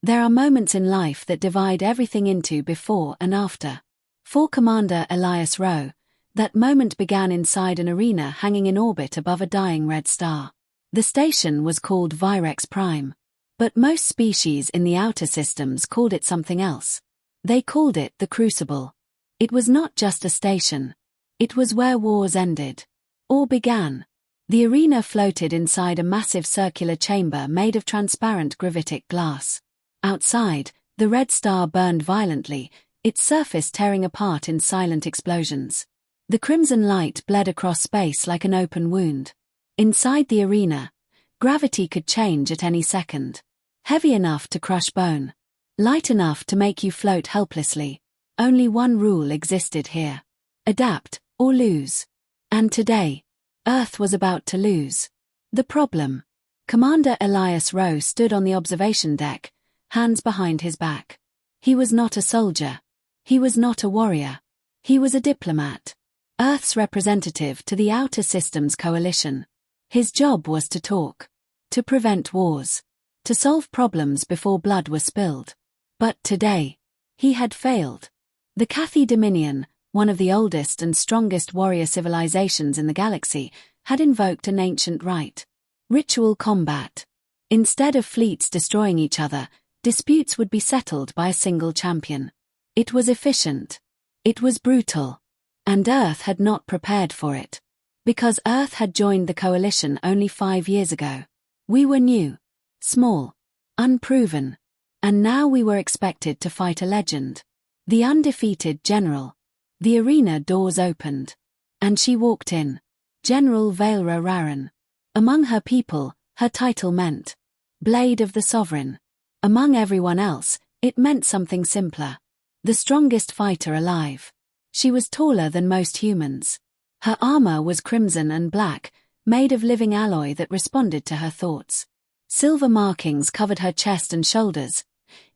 There are moments in life that divide everything into before and after. For Commander Elias Rowe, that moment began inside an arena hanging in orbit above a dying red star. The station was called Virex Prime, but most species in the outer systems called it something else. They called it the Crucible. It was not just a station. It was where wars ended, or began. The arena floated inside a massive circular chamber made of transparent gravitic glass. Outside, the red star burned violently, its surface tearing apart in silent explosions. The crimson light bled across space like an open wound. Inside the arena, gravity could change at any second. Heavy enough to crush bone. Light enough to make you float helplessly. Only one rule existed here. Adapt, or lose. And today, Earth was about to lose. The problem. Commander Elias Rowe stood on the observation deck, hands behind his back. He was not a soldier. He was not a warrior. He was a diplomat. Earth's representative to the Outer Systems Coalition. His job was to talk. To prevent wars. To solve problems before blood was spilled. But today, he had failed. The Cathay Dominion, one of the oldest and strongest warrior civilizations in the galaxy, had invoked an ancient rite. Ritual combat. Instead of fleets destroying each other, disputes would be settled by a single champion. It was efficient. It was brutal. And Earth had not prepared for it. Because Earth had joined the coalition only 5 years ago. We were new. Small. Unproven. And now we were expected to fight a legend. The undefeated general. The arena doors opened. And she walked in. General Vaelra Raren. Among her people, her title meant Blade of the Sovereign. Among everyone else, it meant something simpler. The strongest fighter alive. She was taller than most humans. Her armor was crimson and black, made of living alloy that responded to her thoughts. Silver markings covered her chest and shoulders,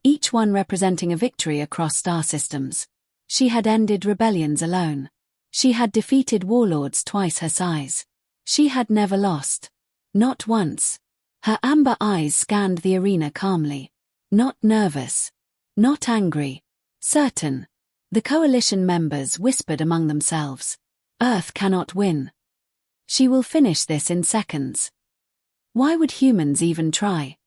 each one representing a victory across star systems. She had ended rebellions alone. She had defeated warlords twice her size. She had never lost. Not once. Her amber eyes scanned the arena calmly. Not nervous. Not angry. Certain. The coalition members whispered among themselves. Earth cannot win. She will finish this in seconds. Why would humans even try?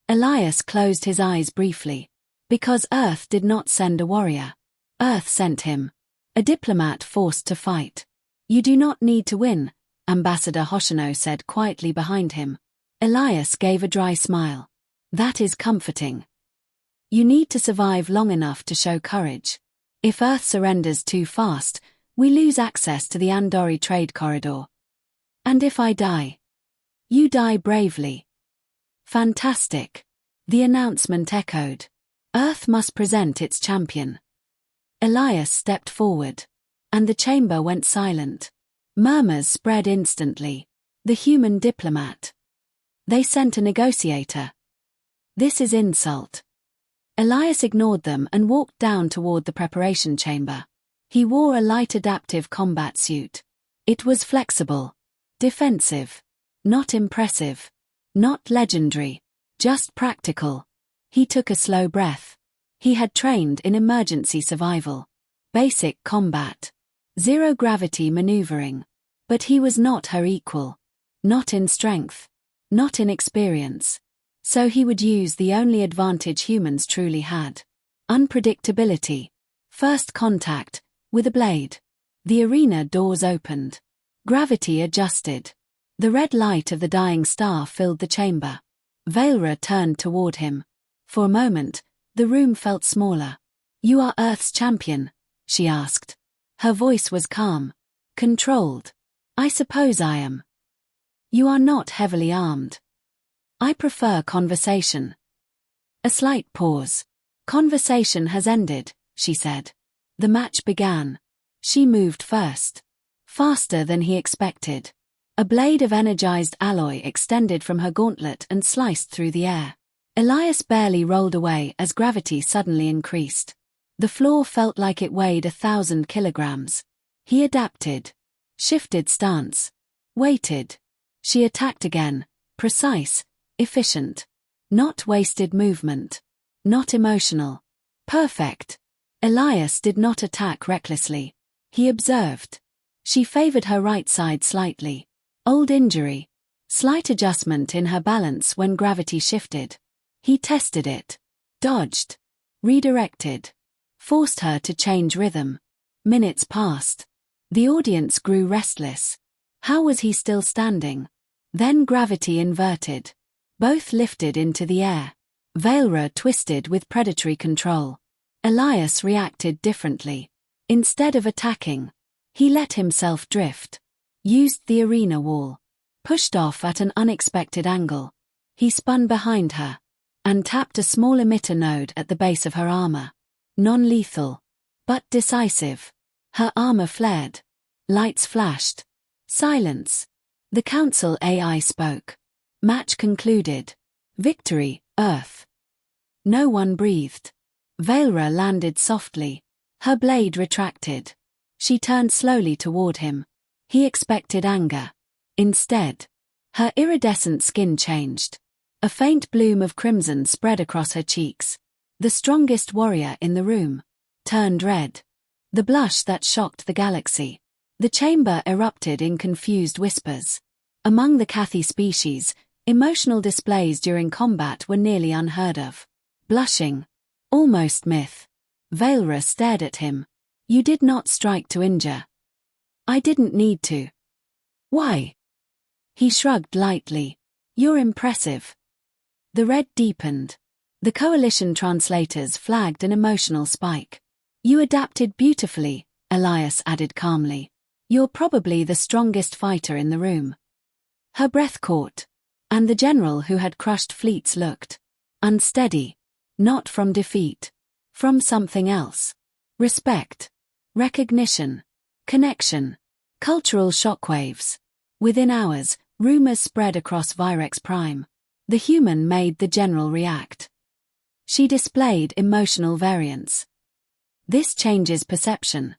Elias closed his eyes briefly. Because Earth did not send a warrior. Earth sent him. A diplomat forced to fight. You do not need to win, Ambassador Hoshino said quietly behind him. Elias gave a dry smile. That is comforting. You need to survive long enough to show courage. If Earth surrenders too fast, we lose access to the Andori trade corridor. And if I die? You die bravely. Fantastic. The announcement echoed. Earth must present its champion. Elias stepped forward. And the chamber went silent. Murmurs spread instantly. The human diplomat. They sent a negotiator. This is insult. Elias ignored them and walked down toward the preparation chamber. He wore a light adaptive combat suit. It was flexible. Defensive. Not impressive. Not legendary. Just practical. He took a slow breath. He had trained in emergency survival. Basic combat. Zero-gravity maneuvering. But he was not her equal. Not in strength. Not in experience. So he would use the only advantage humans truly had. Unpredictability. First contact, with a blade. The arena doors opened. Gravity adjusted. The red light of the dying star filled the chamber. Vaelra turned toward him. For a moment, the room felt smaller. You are Earth's champion, she asked. Her voice was calm. Controlled. I suppose I am. You are not heavily armed. I prefer conversation. A slight pause. Conversation has ended, she said. The match began. She moved first. Faster than he expected. A blade of energized alloy extended from her gauntlet and sliced through the air. Elias barely rolled away as gravity suddenly increased. The floor felt like it weighed 1,000 kilograms. He adapted. Shifted stance. Waited. She attacked again. Precise. Efficient. Not wasted movement. not emotional. Perfect. Elias did not attack recklessly. He observed. She favored her right side slightly. Old injury. Slight adjustment in her balance when gravity shifted. He tested it. Dodged. Redirected. Forced her to change rhythm. Minutes passed. The audience grew restless. How was he still standing? Then gravity inverted. Both lifted into the air. Vailra twisted with predatory control. Elias reacted differently. Instead of attacking, he let himself drift. Used the arena wall. Pushed off at an unexpected angle. He spun behind her. And tapped a small emitter node at the base of her armor. Non-lethal. But decisive. Her armor flared. Lights flashed. Silence. The Council AI spoke. Match concluded. Victory, Earth. No one breathed. Vailra landed softly. Her blade retracted. She turned slowly toward him. He expected anger. Instead, her iridescent skin changed. A faint bloom of crimson spread across her cheeks. The strongest warrior in the room turned red. The blush that shocked the galaxy. The chamber erupted in confused whispers. Among the Cathy species, emotional displays during combat were nearly unheard of. Blushing. Almost myth. Vailra stared at him. You did not strike to injure. I didn't need to. Why? He shrugged lightly. You're impressive. The red deepened. The coalition translators flagged an emotional spike. You adapted beautifully, Elias added calmly. You're probably the strongest fighter in the room. Her breath caught. And the general who had crushed fleets looked unsteady. Not from defeat. From something else. Respect. Recognition. Connection. Cultural shockwaves. Within hours, rumors spread across Virex Prime. The human made the general react. She displayed emotional variance. This changes perception.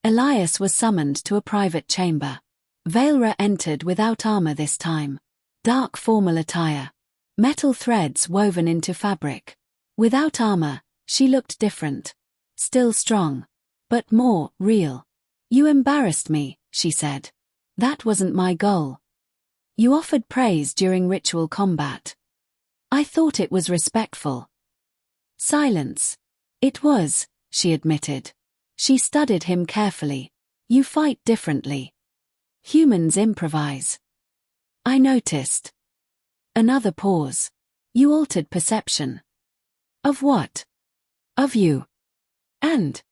Elias was summoned to a private chamber. Vailra entered without armor this time. Dark formal attire. Metal threads woven into fabric. Without armor, she looked different. Still strong. But more real. You embarrassed me, she said. That wasn't my goal. You offered praise during ritual combat. I thought it was respectful. Silence. It was, she admitted. She studied him carefully. You fight differently. Humans improvise. I noticed. Another pause. You altered perception. Of what? Of you. And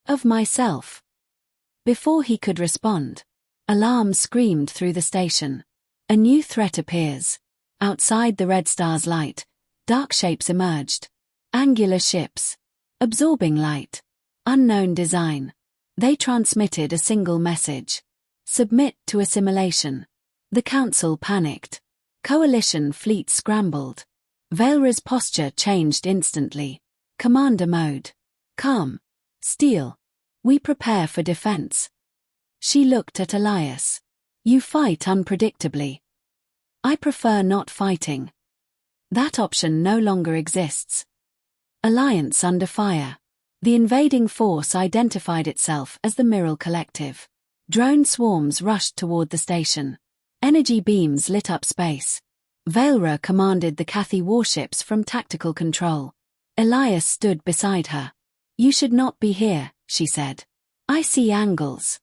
of myself. Before he could respond, alarm screamed through the station. A new threat appears. Outside the red star's light, dark shapes emerged. Angular ships. Absorbing light. Unknown design. They transmitted a single message. Submit to assimilation. The council panicked. Coalition fleets scrambled. Vailra's posture changed instantly. Commander mode. Calm. Steel. We prepare for defense. She looked at Elias. You fight unpredictably. I prefer not fighting. That option no longer exists. Alliance under fire. The invading force identified itself as the Miral Collective. Drone swarms rushed toward the station. Energy beams lit up space. Vailra commanded the Cathy warships from tactical control. Elias stood beside her. You should not be here, she said. I see angles.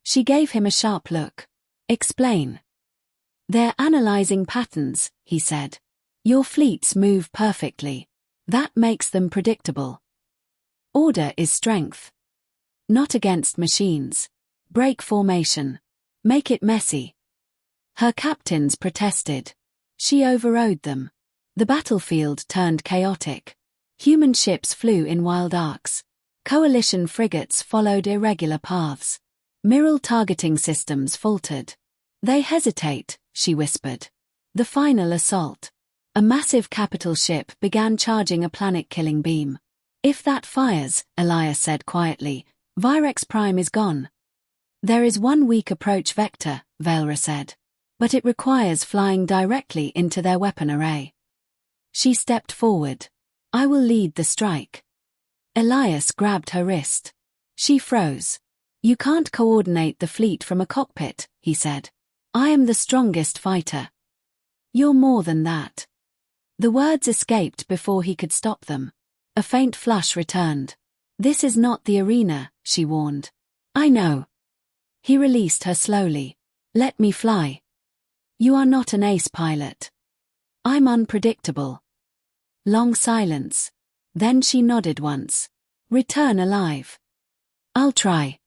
She gave him a sharp look. Explain. They're analyzing patterns, he said. Your fleets move perfectly. That makes them predictable. Order is strength. Not against machines. Break formation. Make it messy. Her captains protested. She overrode them. The battlefield turned chaotic. Human ships flew in wild arcs. Coalition frigates followed irregular paths. Miral targeting systems faltered. They hesitate, she whispered. The final assault. A massive capital ship began charging a planet-killing beam. If that fires, Elias said quietly, Virex Prime is gone. There is one weak approach vector, Vailra said. But it requires flying directly into their weapon array. She stepped forward. I will lead the strike. Elias grabbed her wrist. She froze. You can't coordinate the fleet from a cockpit, he said. I am the strongest fighter. You're more than that. The words escaped before he could stop them. A faint flush returned. This is not the arena, she warned. I know. He released her slowly. Let me fly. You are not an ace pilot. I'm unpredictable. Long silence. Then she nodded once. Return alive. I'll try.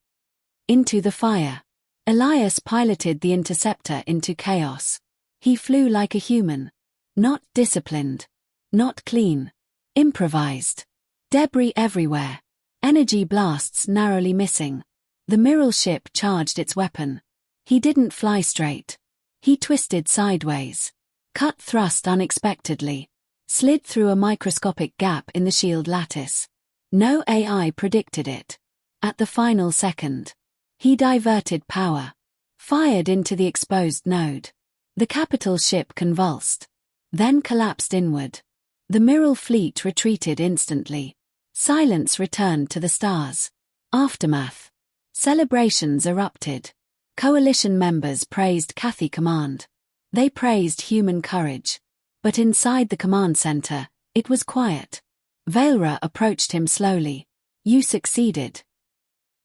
Into the fire. Elias piloted the interceptor into chaos. He flew like a human. Not disciplined. Not clean. Improvised. Debris everywhere. Energy blasts narrowly missing. The Miral ship charged its weapon. He didn't fly straight. He twisted sideways. Cut thrust unexpectedly. Slid through a microscopic gap in the shield lattice. No AI predicted it. At the final second, he diverted power. Fired into the exposed node. The capital ship convulsed. Then collapsed inward. The Miral fleet retreated instantly. Silence returned to the stars. Aftermath. Celebrations erupted. Coalition members praised Cathy Command. They praised human courage. But inside the command center, it was quiet. Vailra approached him slowly. You succeeded.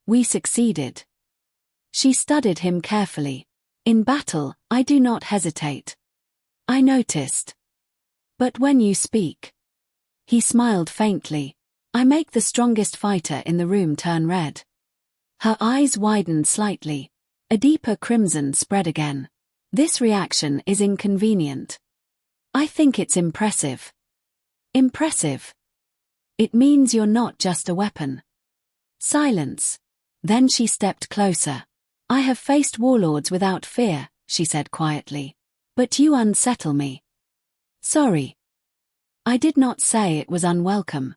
We succeeded. She studied him carefully. In battle, I do not hesitate. I noticed. But when you speak. He smiled faintly. I make the strongest fighter in the room turn red. Her eyes widened slightly. A deeper crimson spread again. This reaction is inconvenient. I think it's impressive. Impressive. It means you're not just a weapon. Silence. Then she stepped closer. I have faced warlords without fear, she said quietly. But you unsettle me. Sorry. I did not say it was unwelcome.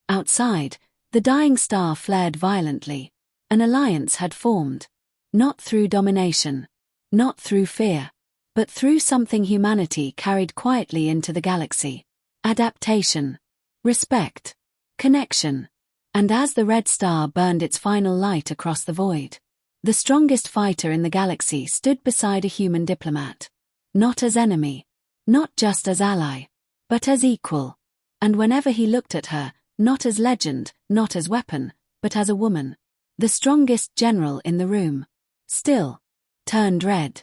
Outside, the dying star flared violently. An alliance had formed. Not through domination. Not through fear. But through something humanity carried quietly into the galaxy. Adaptation. Respect. Connection. And as the red star burned its final light across the void, the strongest fighter in the galaxy stood beside a human diplomat. Not as enemy. Not just as ally. But as equal. And whenever he looked at her, not as legend, not as weapon, but as a woman. The strongest general in the room. Still. Turned red.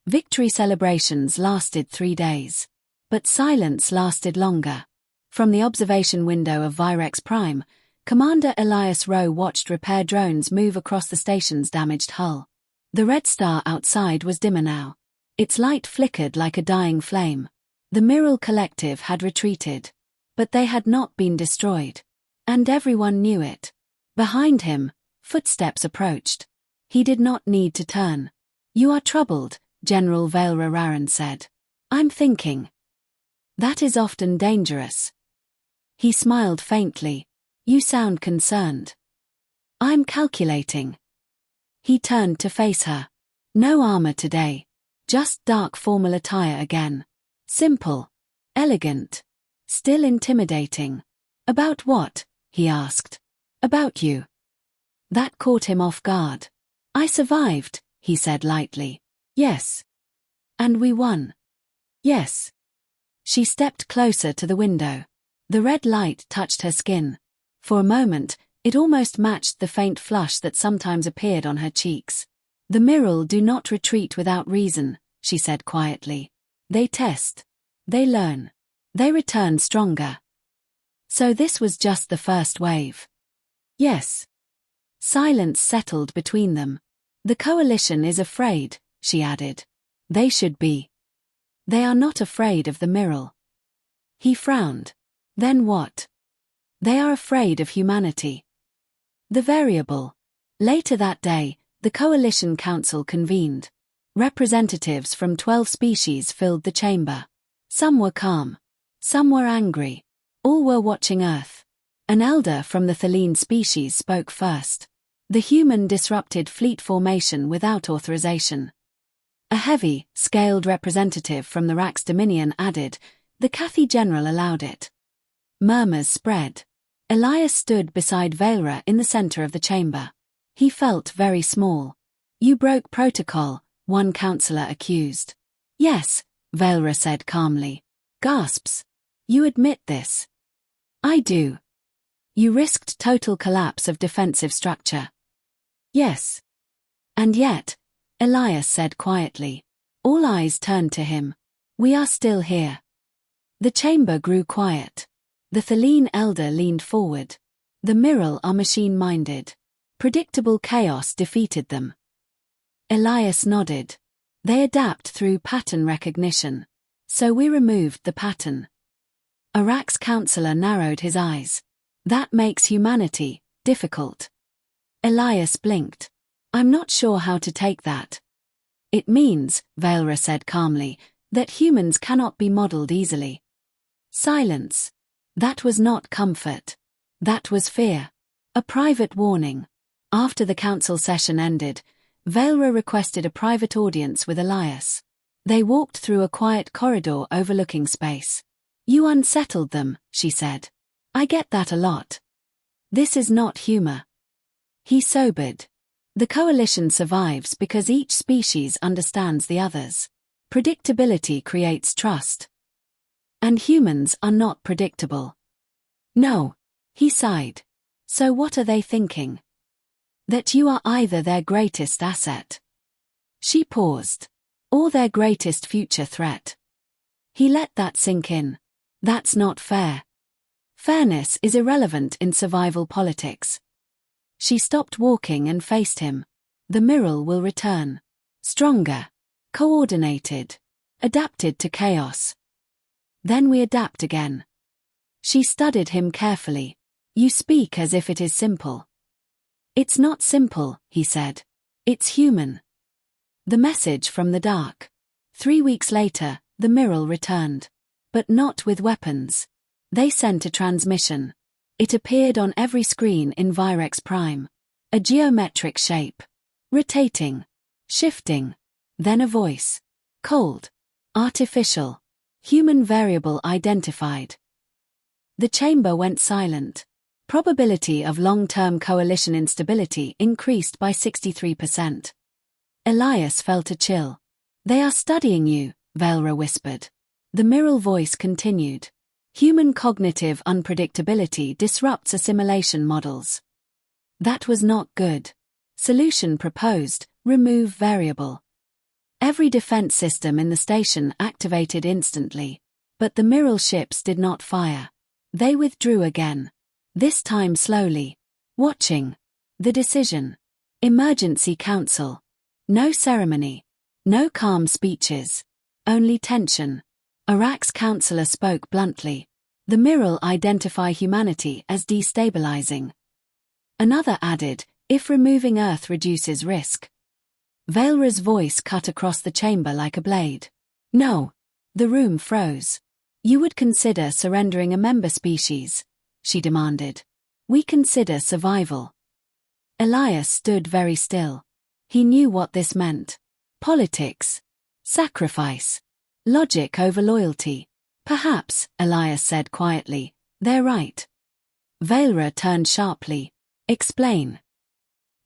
Victory celebrations lasted 3 days. But silence lasted longer. From the observation window of Virex Prime, Commander Elias Rowe watched repair drones move across the station's damaged hull. The red star outside was dimmer now. Its light flickered like a dying flame. The Miral Collective had retreated. But they had not been destroyed. And everyone knew it. Behind him, footsteps approached. He did not need to turn. You are troubled, General Vailra Raran said. I'm thinking. That is often dangerous. He smiled faintly. You sound concerned. I'm calculating. He turned to face her. No armor today. Just dark formal attire again. Simple. Elegant. Still intimidating. About what? He asked. About you. That caught him off guard. I survived, he said lightly. Yes. And we won. Yes. She stepped closer to the window. The red light touched her skin. For a moment, it almost matched the faint flush that sometimes appeared on her cheeks. The Miral do not retreat without reason, she said quietly. They test. They learn. They return stronger. So this was just the first wave. Yes. Silence settled between them. The coalition is afraid, she added. They should be. They are not afraid of the Miral. He frowned. Then what? They are afraid of humanity. The variable. Later that day, the Coalition Council convened. Representatives from 12 species filled the chamber. Some were calm. Some were angry. All were watching Earth. An elder from the Thaline species spoke first. The human disrupted fleet formation without authorization. A heavy, scaled representative from the Rax Dominion added, the Cathy General allowed it. Murmurs spread. Elias stood beside Valra in the center of the chamber. He felt very small. You broke protocol, one counselor accused. Yes, Valra said calmly. Gasps. You admit this? I do. You risked total collapse of defensive structure. Yes. And yet, Elias said quietly. All eyes turned to him. We are still here. The chamber grew quiet. The Thelene elder leaned forward. The Mirror are machine-minded. Predictable chaos defeated them. Elias nodded. They adapt through pattern recognition. So we removed the pattern. Arak's counselor narrowed his eyes. That makes humanity difficult. Elias blinked. I'm not sure how to take that. It means, Valra said calmly, that humans cannot be modeled easily. Silence. That was not comfort. That was fear. A private warning. After the council session ended, Valra requested a private audience with Elias. They walked through a quiet corridor overlooking space. You unsettled them, she said. I get that a lot. This is not humor. He sobered. The coalition survives because each species understands the others. Predictability creates trust. And humans are not predictable. No, he sighed. So what are they thinking? That you are either their greatest asset. She paused. Or their greatest future threat. He let that sink in. That's not fair. Fairness is irrelevant in survival politics. She stopped walking and faced him. The Mirror will return. Stronger. Coordinated. Adapted to chaos. Then we adapt again. She studied him carefully. You speak as if it is simple. It's not simple, he said. It's human. The message from the dark. 3 weeks later, the Mirror returned. But not with weapons. They sent a transmission. It appeared on every screen in Virex Prime. A geometric shape. Rotating. Shifting. Then a voice. Cold. Artificial. Human variable identified. The chamber went silent. Probability of long-term coalition instability increased by 63%. Elias felt a chill. They are studying you, Valra whispered. The Mirror voice continued. Human cognitive unpredictability disrupts assimilation models. That was not good. Solution proposed, remove variable. Every defense system in the station activated instantly, but the Mirror ships did not fire. They withdrew again. This time slowly. Watching. The decision. Emergency council. No ceremony. No calm speeches. Only tension. Arak's counselor spoke bluntly. The Mirror identify humanity as destabilizing. Another added, if removing Earth reduces risk. Valra's voice cut across the chamber like a blade. No. The room froze. You would consider surrendering a member species, she demanded. We consider survival. Elias stood very still. He knew what this meant. Politics. Sacrifice. Logic over loyalty. Perhaps, Elias said quietly, they're right. Valra turned sharply. Explain.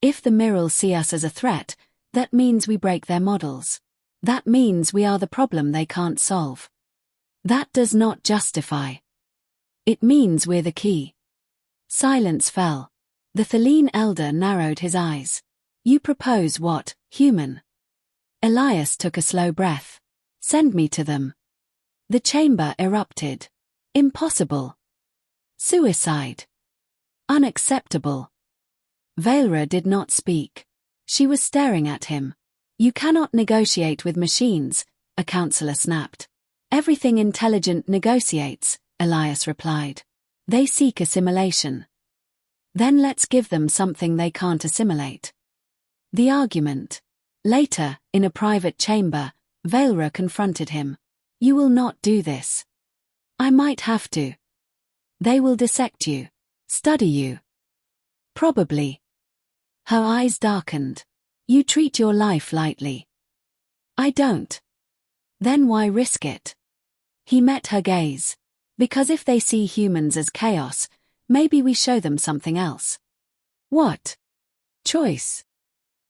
If the Mirror see us as a threat, that means we break their models. That means we are the problem they can't solve. That does not justify. It means we're the key. Silence fell. The Thelene elder narrowed his eyes. You propose what, human? Elias took a slow breath. Send me to them. The chamber erupted. Impossible. Suicide. Unacceptable. Valra did not speak. She was staring at him. You cannot negotiate with machines, a counselor snapped. Everything intelligent negotiates, Elias replied. They seek assimilation. Then let's give them something they can't assimilate. The argument. Later, in a private chamber, Valra confronted him. You will not do this. I might have to. They will dissect you. Study you. Probably. Her eyes darkened. You treat your life lightly. I don't. Then why risk it? He met her gaze. Because if they see humans as chaos, maybe we show them something else. What? Choice.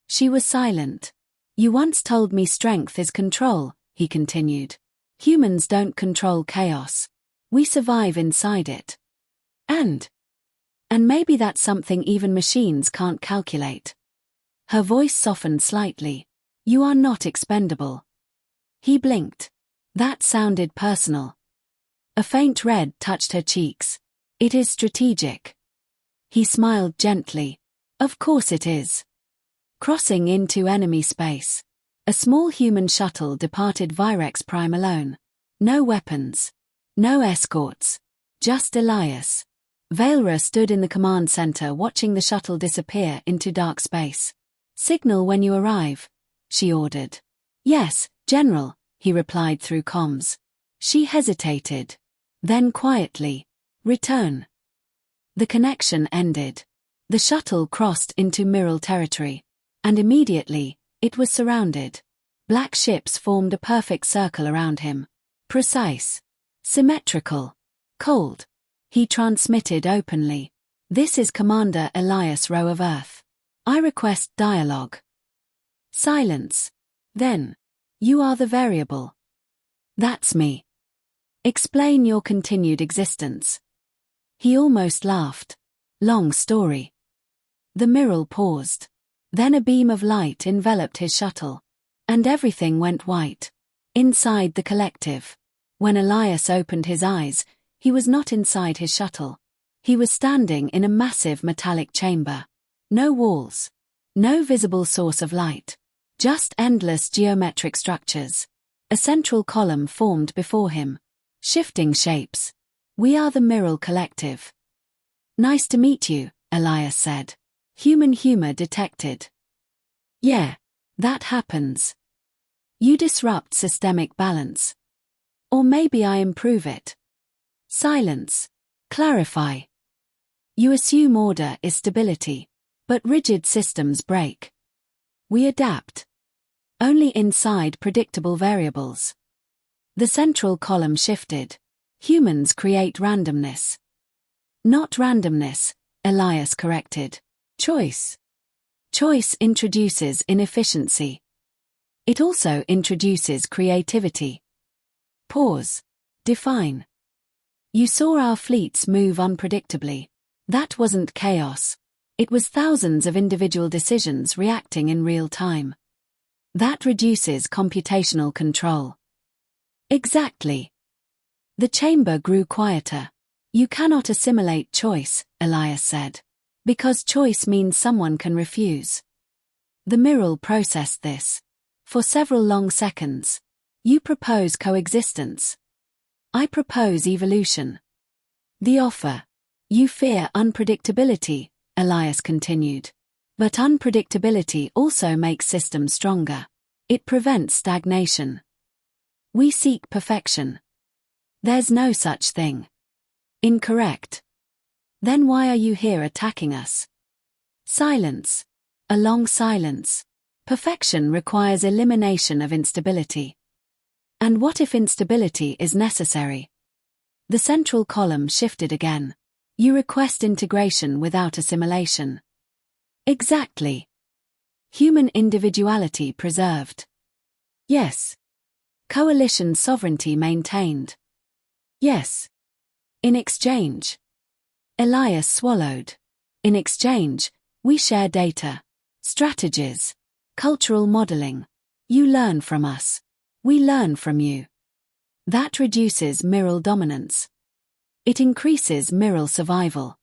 She was silent. You once told me strength is control, he continued. Humans don't control chaos. We survive inside it. And maybe that's something even machines can't calculate. Her voice softened slightly. You are not expendable. He blinked. That sounded personal. A faint red touched her cheeks. It is strategic. He smiled gently. Of course it is. Crossing into enemy space. A small human shuttle departed Virex Prime alone. No weapons. No escorts. Just Elias. Vailra stood in the command center watching the shuttle disappear into dark space. Signal when you arrive, she ordered. Yes, General, he replied through comms. She hesitated. Then quietly, return. The connection ended. The shuttle crossed into Miral territory. And immediately, it was surrounded. Black ships formed a perfect circle around him. Precise. Symmetrical. Cold. He transmitted openly. This is Commander Elias Rowe of Earth. I request dialogue. Silence. Then. You are the variable. That's me. Explain your continued existence. He almost laughed. Long story. The Miral paused. Then a beam of light enveloped his shuttle. And everything went white. Inside the collective. When Elias opened his eyes, he was not inside his shuttle. He was standing in a massive metallic chamber. No walls. No visible source of light. Just endless geometric structures. A central column formed before him. Shifting shapes. We are the Miral Collective. Nice to meet you, Elias said. Human humor detected. Yeah, that happens. You disrupt systemic balance. Or maybe I improve it. Silence. Clarify. You assume order is stability, but rigid systems break. We adapt. Only inside predictable variables. The central column shifted. Humans create randomness. Not randomness, Elias corrected. Choice. Choice introduces inefficiency. It also introduces creativity. Pause. Define. You saw our fleets move unpredictably. That wasn't chaos. It was thousands of individual decisions reacting in real time. That reduces computational control. Exactly. The chamber grew quieter. You cannot assimilate choice, Elias said. Because choice means someone can refuse. The Miral processed this. For several long seconds. You propose coexistence. I propose evolution. The offer. You fear unpredictability, Elias continued. But unpredictability also makes systems stronger. It prevents stagnation. We seek perfection. There's no such thing. Incorrect. Then why are you here attacking us? Silence. A long silence. Perfection requires elimination of instability. And what if instability is necessary? The central column shifted again. You request integration without assimilation. Exactly. Human individuality preserved. Yes. Coalition sovereignty maintained. Yes. In exchange. Elias swallowed. In exchange, we share data, strategies, cultural modeling. You learn from us. We learn from you. That reduces Miral dominance. It increases Miral survival.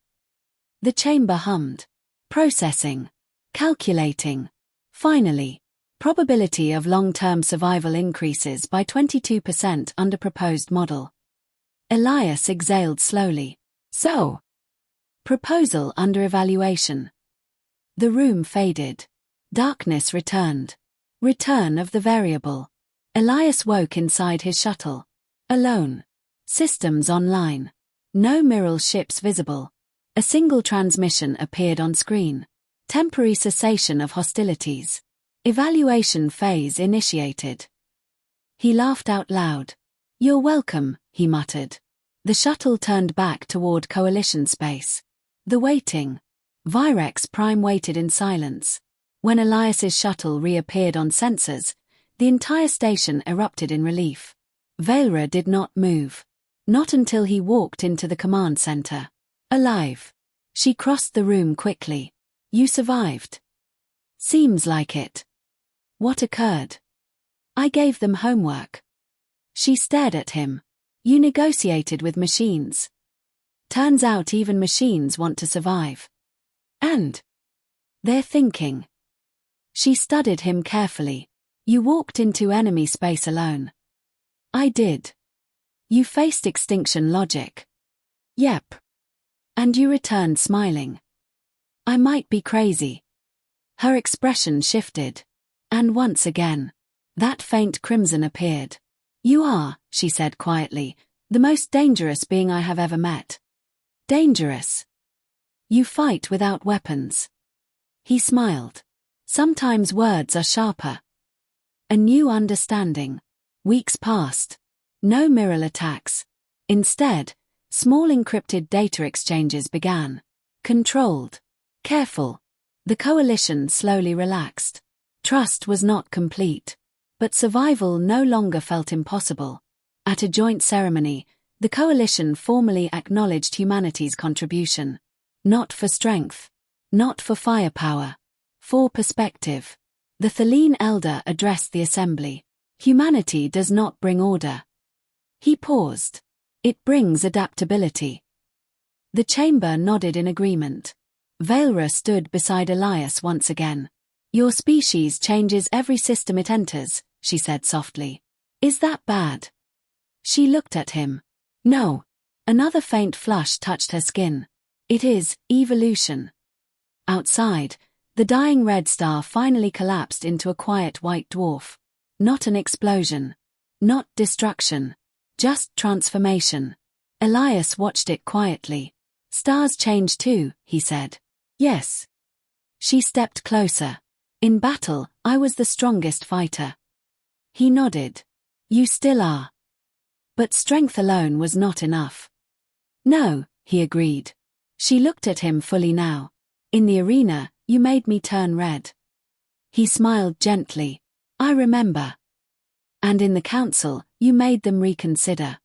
The chamber hummed. Processing. Calculating. Finally, probability of long-term survival increases by 22% under proposed model. Elias exhaled slowly. So. Proposal under evaluation. The room faded. Darkness returned. Return of the variable. Elias woke inside his shuttle. Alone. Systems online. No Miral ships visible. A single transmission appeared on screen. Temporary cessation of hostilities. Evaluation phase initiated. He laughed out loud. You're welcome, he muttered. The shuttle turned back toward Coalition space. The waiting. Virex Prime waited in silence. When Elias's shuttle reappeared on sensors, the entire station erupted in relief. Vailra did not move. Not until he walked into the command center. Alive. She crossed the room quickly. You survived. Seems like it. What occurred? I gave them homework. She stared at him. You negotiated with machines. Turns out even machines want to survive. And they're thinking. She studied him carefully. You walked into enemy space alone. I did. You faced extinction logic. Yep. And you returned smiling. I might be crazy. Her expression shifted. And once again, that faint crimson appeared. You are, she said quietly, the most dangerous being I have ever met. Dangerous. You fight without weapons. He smiled. Sometimes words are sharper. A new understanding. Weeks passed. No mirror attacks. Instead, small encrypted data exchanges began. Controlled. Careful. The coalition slowly relaxed. Trust was not complete. But survival no longer felt impossible. At a joint ceremony, the coalition formally acknowledged humanity's contribution. Not for strength. Not for firepower. For perspective. The Thaleen elder addressed the assembly. Humanity does not bring order. He paused. It brings adaptability. The chamber nodded in agreement. Vailra stood beside Elias once again. Your species changes every system it enters, she said softly. Is that bad? She looked at him. No. Another faint flush touched her skin. It is evolution. Outside, the dying red star finally collapsed into a quiet white dwarf. Not an explosion. Not destruction. Just transformation. Elias watched it quietly. Stars change too, he said. Yes. She stepped closer. In battle, I was the strongest fighter. He nodded. You still are. But strength alone was not enough. No, he agreed. She looked at him fully now. In the arena, you made me turn red. He smiled gently. I remember. And in the council, you made them reconsider.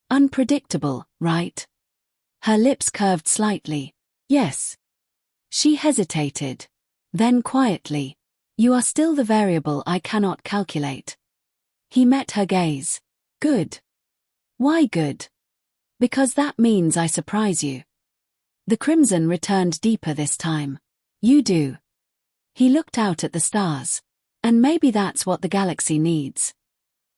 Unpredictable, right? Her lips curved slightly. Yes. She hesitated. Then quietly. You are still the variable I cannot calculate. He met her gaze. Good. Why good? Because that means I surprise you. The crimson returned deeper this time. You do. He looked out at the stars. And maybe that's what the galaxy needs.